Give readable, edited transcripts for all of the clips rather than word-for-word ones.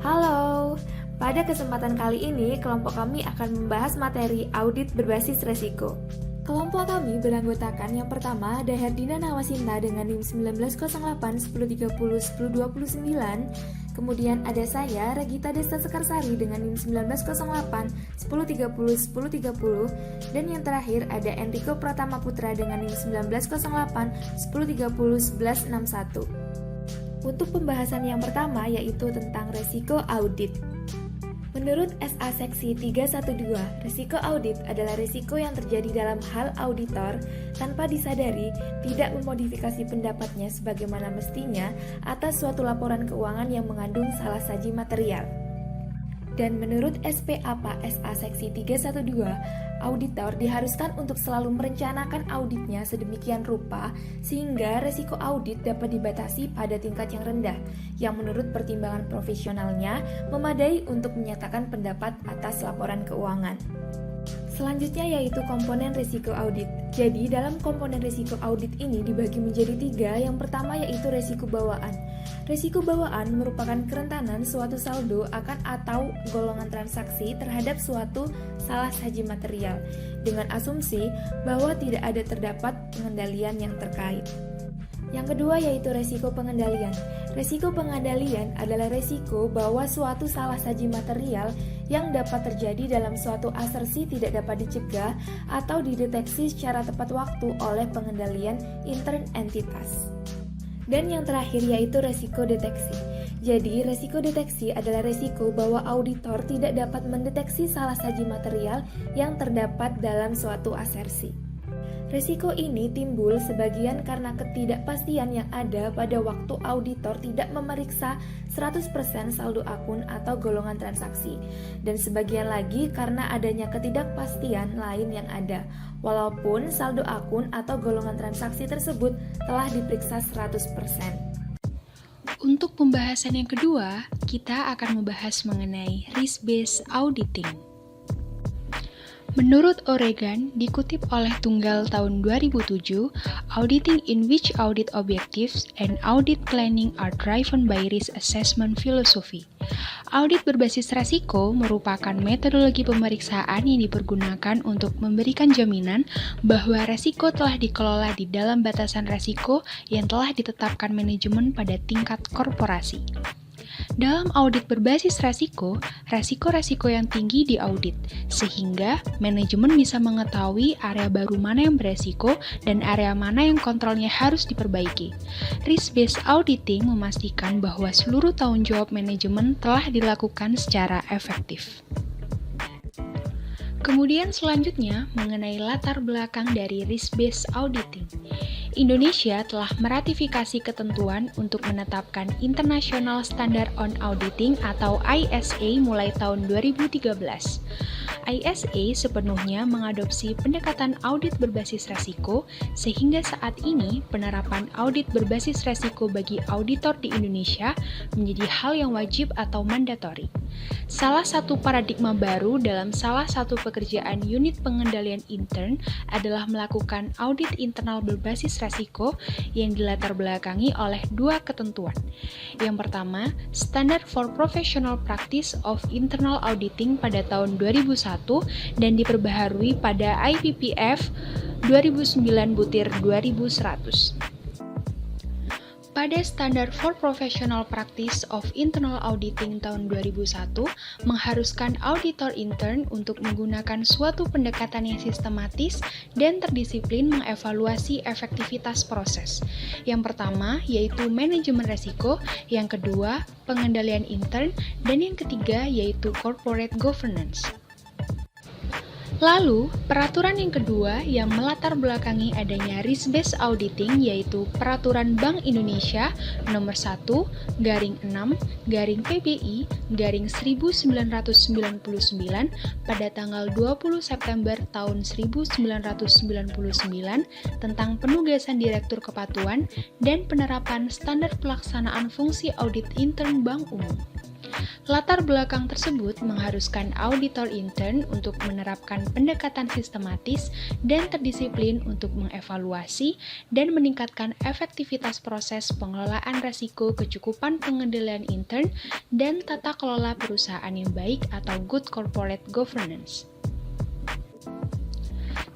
Halo, pada kesempatan kali ini kelompok kami akan membahas materi audit berbasis resiko. Kelompok kami beranggotakan yang pertama ada Herdina Nawasinta dengan NIM 1908 1030 1029. Kemudian ada saya, Regita Desta Sekarsari dengan NIM 1908 1030 1030. Dan yang terakhir ada Enrico Pratama Putra dengan NIM 1908 1030 1161. Untuk pembahasan yang pertama yaitu tentang resiko audit. Menurut SA Seksi 312, risiko audit adalah risiko yang terjadi dalam hal auditor tanpa disadari tidak memodifikasi pendapatnya sebagaimana mestinya atas suatu laporan keuangan yang mengandung salah saji material. Dan menurut SPAPA SA Seksi 312, auditor diharuskan untuk selalu merencanakan auditnya sedemikian rupa sehingga resiko audit dapat dibatasi pada tingkat yang rendah, yang menurut pertimbangan profesionalnya memadai untuk menyatakan pendapat atas laporan keuangan. Selanjutnya yaitu komponen risiko audit. Jadi dalam komponen risiko audit ini dibagi menjadi 3. Yang pertama yaitu risiko bawaan. Risiko bawaan merupakan kerentanan suatu saldo akan atau golongan transaksi terhadap suatu salah saji material dengan asumsi bahwa tidak ada terdapat pengendalian yang terkait. Yang kedua yaitu resiko pengendalian. Resiko pengendalian adalah resiko bahwa suatu salah saji material yang dapat terjadi dalam suatu asersi tidak dapat dicegah atau dideteksi secara tepat waktu oleh pengendalian intern entitas. Dan yang terakhir yaitu resiko deteksi. Jadi, resiko deteksi adalah resiko bahwa auditor tidak dapat mendeteksi salah saji material yang terdapat dalam suatu asersi. Resiko ini timbul sebagian karena ketidakpastian yang ada pada waktu auditor tidak memeriksa 100% saldo akun atau golongan transaksi, dan sebagian lagi karena adanya ketidakpastian lain yang ada, walaupun saldo akun atau golongan transaksi tersebut telah diperiksa 100%. Untuk pembahasan yang kedua, kita akan membahas mengenai risk-based auditing. Menurut O'Regan, dikutip oleh Tunggal tahun 2007, auditing in which audit objectives and audit planning are driven by risk assessment philosophy. Audit berbasis resiko merupakan metodologi pemeriksaan yang dipergunakan untuk memberikan jaminan bahwa resiko telah dikelola di dalam batasan resiko yang telah ditetapkan manajemen pada tingkat korporasi. Dalam audit berbasis resiko-resiko yang tinggi diaudit, sehingga manajemen bisa mengetahui area baru mana yang beresiko dan area mana yang kontrolnya harus diperbaiki. Risk-based auditing memastikan bahwa seluruh tanggung jawab manajemen telah dilakukan secara efektif. Kemudian selanjutnya mengenai latar belakang dari risk-based auditing. Indonesia telah meratifikasi ketentuan untuk menetapkan International Standard on Auditing atau ISA mulai tahun 2013. ISA sepenuhnya mengadopsi pendekatan audit berbasis resiko, sehingga saat ini penerapan audit berbasis resiko bagi auditor di Indonesia menjadi hal yang wajib atau mandatori. Salah satu paradigma baru dalam salah satu pekerjaan unit pengendalian intern adalah melakukan audit internal berbasis resiko yang dilatar belakangi oleh 2 ketentuan. Yang pertama, Standard for Professional Practice of Internal Auditing pada tahun 2001 dan diperbaharui pada IPPF 2009/2100. Pada Standard for Professional Practice of Internal Auditing tahun 2001 mengharuskan auditor intern untuk menggunakan suatu pendekatan yang sistematis dan terdisiplin mengevaluasi efektivitas proses. Yang pertama yaitu manajemen resiko, yang kedua pengendalian intern, dan yang ketiga yaitu corporate governance. Lalu, peraturan yang kedua yang melatar belakangi adanya risk-based auditing yaitu Peraturan Bank Indonesia Nomor 1/PBI/1999 pada tanggal 20 September tahun 1999 tentang penugasan Direktur Kepatuan dan penerapan standar pelaksanaan fungsi audit intern Bank Umum. Latar belakang tersebut mengharuskan auditor intern untuk menerapkan pendekatan sistematis dan terdisiplin untuk mengevaluasi dan meningkatkan efektivitas proses pengelolaan risiko, kecukupan pengendalian intern, dan tata kelola perusahaan yang baik atau good corporate governance.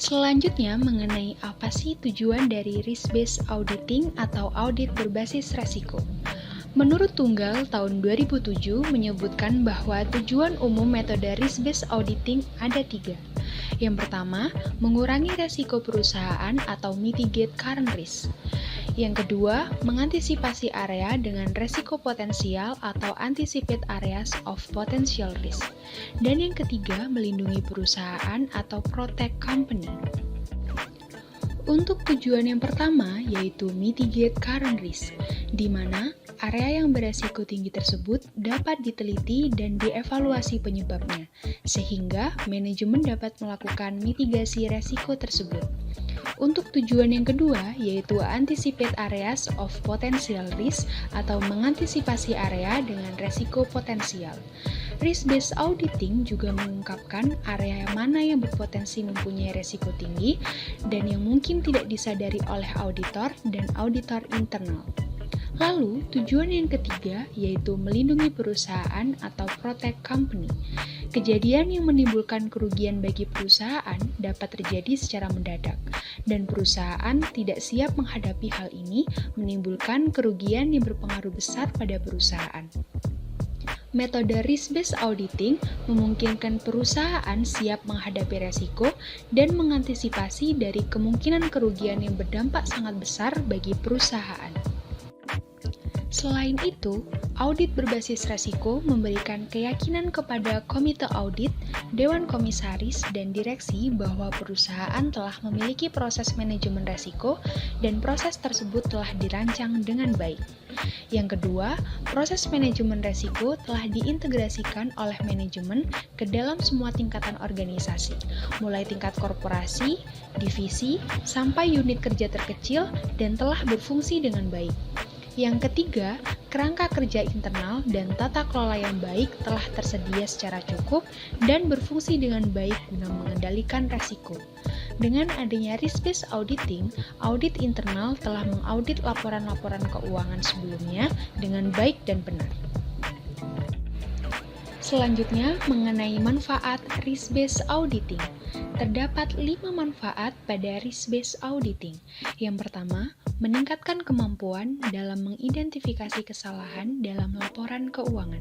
Selanjutnya, mengenai apa sih tujuan dari risk-based auditing atau audit berbasis resiko. Menurut Tunggal tahun 2007 menyebutkan bahwa tujuan umum metode risk-based auditing ada 3. Yang pertama, mengurangi resiko perusahaan atau mitigate current risk. Yang kedua, mengantisipasi area dengan resiko potensial atau anticipate areas of potential risk. Dan yang ketiga, melindungi perusahaan atau protect company. Untuk tujuan yang pertama, yaitu mitigate current risk, di mana area yang beresiko tinggi tersebut dapat diteliti dan dievaluasi penyebabnya, sehingga manajemen dapat melakukan mitigasi resiko tersebut. Untuk tujuan yang kedua, yaitu anticipate areas of potential risk atau mengantisipasi area dengan resiko potensial. Risk-based auditing juga mengungkapkan area mana yang berpotensi mempunyai resiko tinggi dan yang mungkin tidak disadari oleh auditor dan auditor internal. Lalu, tujuan yang ketiga yaitu melindungi perusahaan atau protect company. Kejadian yang menimbulkan kerugian bagi perusahaan dapat terjadi secara mendadak, dan perusahaan tidak siap menghadapi hal ini menimbulkan kerugian yang berpengaruh besar pada perusahaan. Metode risk-based auditing memungkinkan perusahaan siap menghadapi resiko dan mengantisipasi dari kemungkinan kerugian yang berdampak sangat besar bagi perusahaan. Selain itu, audit berbasis resiko memberikan keyakinan kepada komite audit, dewan komisaris, dan direksi bahwa perusahaan telah memiliki proses manajemen resiko dan proses tersebut telah dirancang dengan baik. Yang kedua, proses manajemen resiko telah diintegrasikan oleh manajemen ke dalam semua tingkatan organisasi, mulai tingkat korporasi, divisi, sampai unit kerja terkecil dan telah berfungsi dengan baik. Yang ketiga, kerangka kerja internal dan tata kelola yang baik telah tersedia secara cukup dan berfungsi dengan baik guna mengendalikan resiko. Dengan adanya risk-based auditing, audit internal telah mengaudit laporan-laporan keuangan sebelumnya dengan baik dan benar. Selanjutnya, mengenai manfaat risk-based auditing. Terdapat 5 manfaat pada risk-based auditing. Yang pertama, meningkatkan kemampuan dalam mengidentifikasi kesalahan dalam laporan keuangan.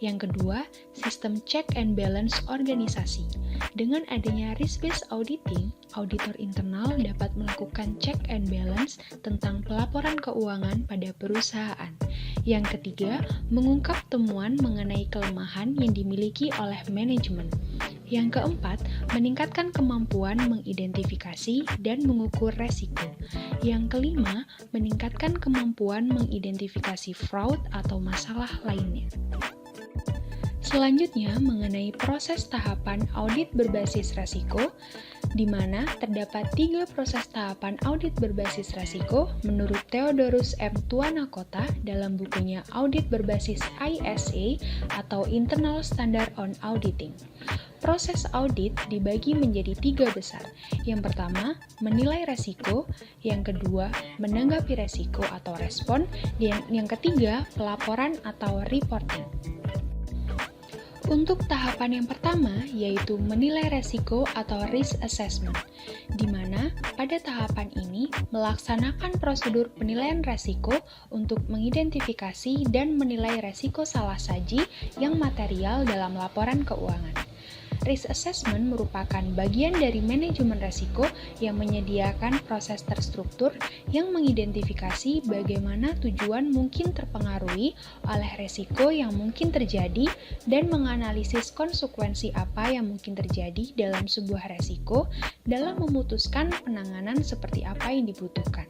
Yang kedua, sistem check and balance organisasi. Dengan adanya risk-based auditing, auditor internal dapat melakukan check and balance tentang pelaporan keuangan pada perusahaan. Yang ketiga, mengungkap temuan mengenai kelemahan yang dimiliki oleh manajemen. Yang keempat, meningkatkan kemampuan mengidentifikasi dan mengukur resiko. Yang kelima, meningkatkan kemampuan mengidentifikasi fraud atau masalah lainnya. Selanjutnya, mengenai proses tahapan audit berbasis resiko, di mana terdapat 3 proses tahapan audit berbasis resiko menurut Theodorus M. Tuanakota dalam bukunya Audit Berbasis ISA atau Internal Standard on Auditing. Proses audit dibagi menjadi 3 besar. Yang pertama, menilai resiko. Yang kedua, menanggapi resiko atau respon. Dan yang ketiga, pelaporan atau reporting. Untuk tahapan yang pertama, yaitu menilai resiko atau risk assessment, di mana pada tahapan ini melaksanakan prosedur penilaian resiko untuk mengidentifikasi dan menilai resiko salah saji yang material dalam laporan keuangan. Risk assessment merupakan bagian dari manajemen resiko yang menyediakan proses terstruktur yang mengidentifikasi bagaimana tujuan mungkin terpengaruhi oleh resiko yang mungkin terjadi dan menganalisis konsekuensi apa yang mungkin terjadi dalam sebuah resiko dalam memutuskan penanganan seperti apa yang dibutuhkan.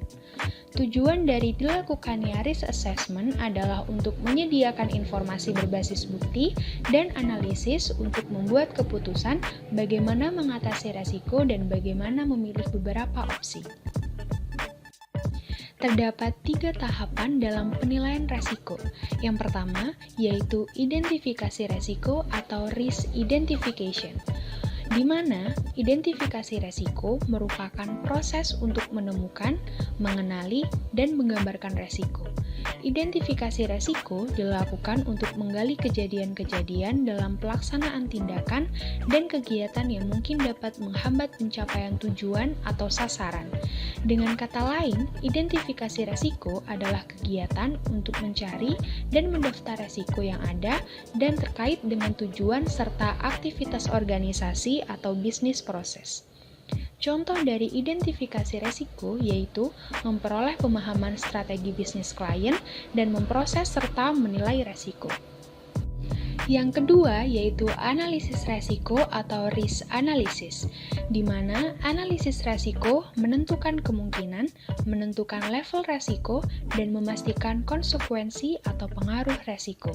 Tujuan dari dilakukannya risk assessment adalah untuk menyediakan informasi berbasis bukti dan analisis untuk membuat keputusan bagaimana mengatasi resiko dan bagaimana memilih beberapa opsi. Terdapat 3 tahapan dalam penilaian resiko. Yang pertama, yaitu identifikasi resiko atau risk identification, di mana identifikasi resiko merupakan proses untuk menemukan, mengenali, dan menggambarkan resiko. Identifikasi resiko dilakukan untuk menggali kejadian-kejadian dalam pelaksanaan tindakan dan kegiatan yang mungkin dapat menghambat pencapaian tujuan atau sasaran. Dengan kata lain, identifikasi resiko adalah kegiatan untuk mencari dan mendaftar resiko yang ada dan terkait dengan tujuan serta aktivitas organisasi atau bisnis proses. Contoh dari identifikasi resiko yaitu memperoleh pemahaman strategi bisnis klien dan memproses serta menilai resiko. Yang kedua yaitu analisis resiko atau risk analysis, di mana analisis resiko menentukan kemungkinan, menentukan level resiko, dan memastikan konsekuensi atau pengaruh resiko.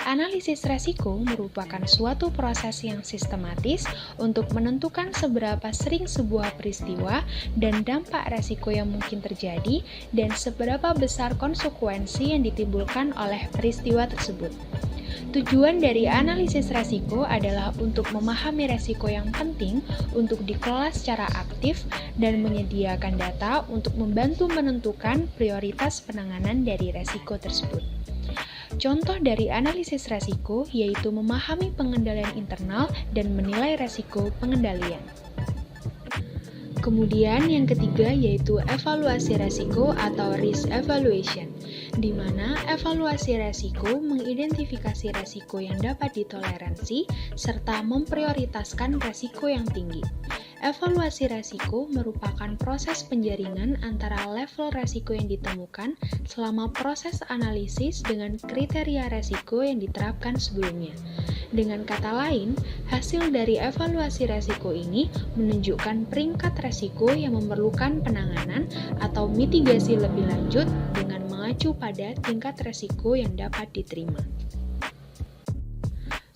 Analisis resiko merupakan suatu proses yang sistematis untuk menentukan seberapa sering sebuah peristiwa dan dampak resiko yang mungkin terjadi dan seberapa besar konsekuensi yang ditimbulkan oleh peristiwa tersebut. Tujuan dari analisis resiko adalah untuk memahami resiko yang penting untuk dikelola secara aktif dan menyediakan data untuk membantu menentukan prioritas penanganan dari resiko tersebut. Contoh dari analisis resiko yaitu memahami pengendalian internal dan menilai resiko pengendalian. Kemudian yang ketiga yaitu evaluasi resiko atau risk evaluation, di mana evaluasi resiko mengidentifikasi resiko yang dapat ditoleransi serta memprioritaskan resiko yang tinggi. Evaluasi resiko merupakan proses penjaringan antara level resiko yang ditemukan selama proses analisis dengan kriteria resiko yang diterapkan sebelumnya. Dengan kata lain, hasil dari evaluasi resiko ini menunjukkan peringkat resiko yang memerlukan penanganan atau mitigasi lebih lanjut dengan mengacu pada tingkat resiko yang dapat diterima.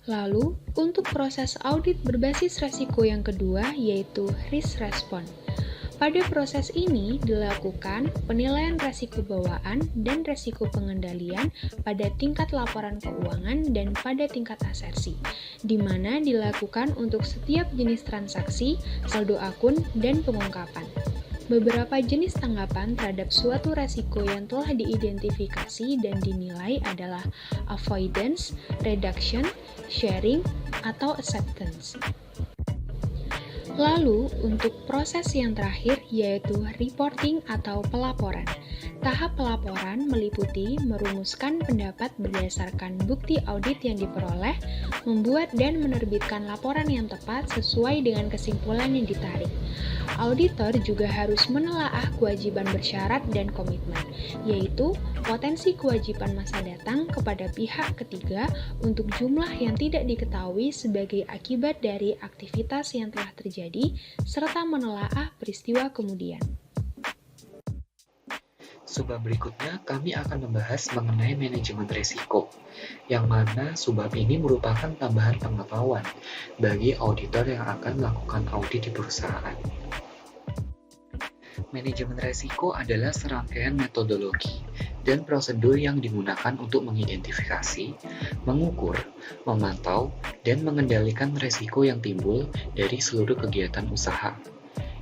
Lalu, untuk proses audit berbasis resiko yang kedua yaitu risk response. Pada proses ini dilakukan penilaian resiko bawaan dan resiko pengendalian pada tingkat laporan keuangan dan pada tingkat asersi, di mana dilakukan untuk setiap jenis transaksi, saldo akun, dan pengungkapan. Beberapa jenis tanggapan terhadap suatu resiko yang telah diidentifikasi dan dinilai adalah avoidance, reduction, sharing, atau acceptance. Lalu, untuk proses yang terakhir yaitu reporting atau pelaporan. Tahap pelaporan meliputi merumuskan pendapat berdasarkan bukti audit yang diperoleh, membuat dan menerbitkan laporan yang tepat sesuai dengan kesimpulan yang ditarik. Auditor juga harus menelaah kewajiban bersyarat dan komitmen, yaitu potensi kewajiban masa datang kepada pihak ketiga untuk jumlah yang tidak diketahui sebagai akibat dari aktivitas yang telah terjadi, serta menelaah peristiwa kemudian. Subbab berikutnya, kami akan membahas mengenai manajemen risiko, yang mana subbab ini merupakan tambahan pengetahuan bagi auditor yang akan melakukan audit di perusahaan. Manajemen risiko adalah serangkaian metodologi dan prosedur yang digunakan untuk mengidentifikasi, mengukur, memantau, dan mengendalikan risiko yang timbul dari seluruh kegiatan usaha.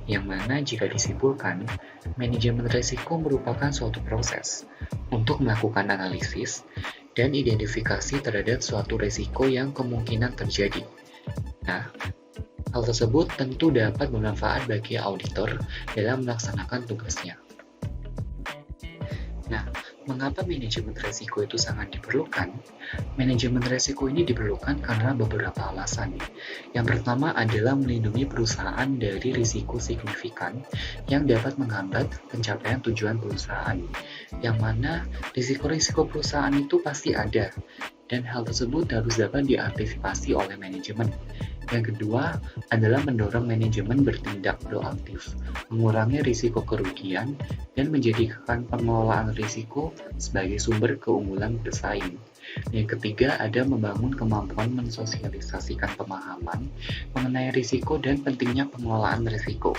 Yang mana jika disimpulkan, manajemen risiko merupakan suatu proses untuk melakukan analisis dan identifikasi terhadap suatu risiko yang kemungkinan terjadi. Nah, hal tersebut tentu dapat bermanfaat bagi auditor dalam melaksanakan tugasnya. Nah, mengapa manajemen risiko itu sangat diperlukan? Manajemen risiko ini diperlukan karena beberapa alasan. Yang pertama adalah melindungi perusahaan dari risiko signifikan yang dapat menghambat pencapaian tujuan perusahaan. Yang mana risiko-risiko perusahaan itu pasti ada, dan hal tersebut harus dapat diantisipasi oleh manajemen. Yang kedua adalah mendorong manajemen bertindak proaktif, mengurangi risiko kerugian, dan menjadikan pengelolaan risiko sebagai sumber keunggulan bersaing. Yang ketiga ada membangun kemampuan mensosialisasikan pemahaman mengenai risiko dan pentingnya pengelolaan risiko.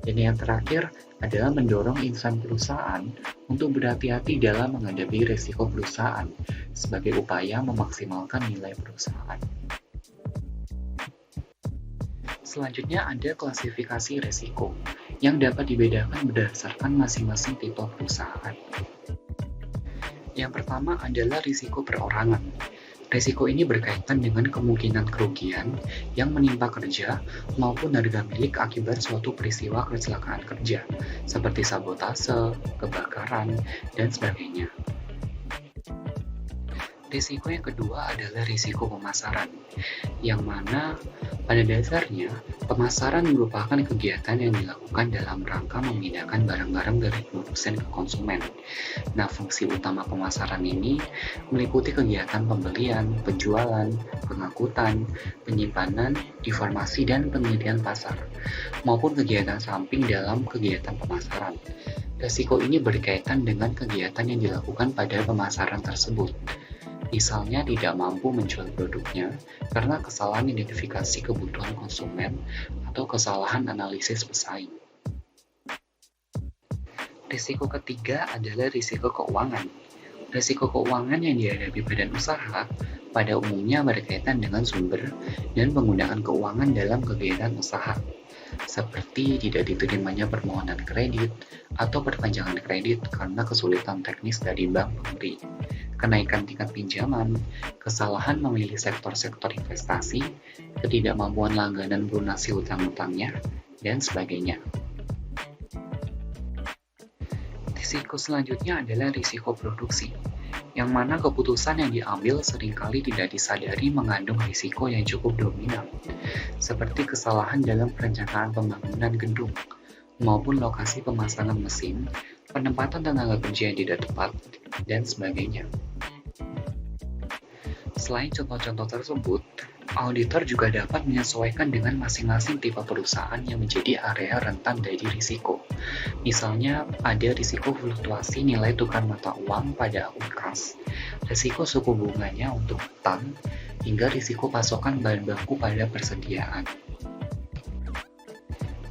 Dan yang terakhir adalah mendorong insan perusahaan untuk berhati-hati dalam menghadapi risiko perusahaan sebagai upaya memaksimalkan nilai perusahaan. Selanjutnya ada klasifikasi risiko yang dapat dibedakan berdasarkan masing-masing tipe perusahaan. Yang pertama adalah risiko perorangan. Risiko ini berkaitan dengan kemungkinan kerugian yang menimpa kerja maupun harga milik akibat suatu peristiwa kecelakaan kerja, seperti sabotase, kebakaran, dan sebagainya. Risiko yang kedua adalah risiko pemasaran, yang mana pada dasarnya pemasaran merupakan kegiatan yang dilakukan dalam rangka memindahkan barang-barang dari produsen ke konsumen. Nah, fungsi utama pemasaran ini meliputi kegiatan pembelian, penjualan, pengangkutan, penyimpanan, informasi, dan penelitian pasar, maupun kegiatan samping dalam kegiatan pemasaran. Risiko ini berkaitan dengan kegiatan yang dilakukan pada pemasaran tersebut. Misalnya tidak mampu menjual produknya karena kesalahan identifikasi kebutuhan konsumen atau kesalahan analisis pesaing. Risiko ketiga adalah risiko keuangan. Risiko keuangan yang dihadapi badan usaha pada umumnya berkaitan dengan sumber dan penggunaan keuangan dalam kegiatan usaha, seperti tidak diterimanya permohonan kredit atau perpanjangan kredit karena kesulitan teknis dari bank pemberi, kenaikan tingkat pinjaman, kesalahan memilih sektor-sektor investasi, ketidakmampuan langganan melunasi hutang-hutangnya, dan sebagainya. Risiko selanjutnya adalah risiko produksi, yang mana keputusan yang diambil seringkali tidak disadari mengandung risiko yang cukup dominan, seperti kesalahan dalam perencanaan pembangunan gedung, maupun lokasi pemasangan mesin, penempatan tenaga kerja yang tidak tepat, dan sebagainya. Selain contoh-contoh tersebut, auditor juga dapat menyesuaikan dengan masing-masing tipe perusahaan yang menjadi area rentan dari risiko. Misalnya, ada risiko fluktuasi nilai tukar mata uang pada akun kas, risiko suku bunganya untuk utang, hingga risiko pasokan bahan baku pada persediaan.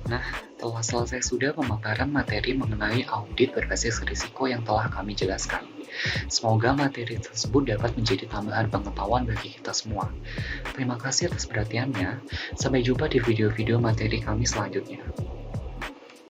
Nah, telah selesai sudah pemaparan materi mengenai audit berbasis risiko yang telah kami jelaskan. Semoga materi tersebut dapat menjadi tambahan pengetahuan bagi kita semua. Terima kasih atas perhatiannya. Sampai jumpa di video-video materi kami selanjutnya.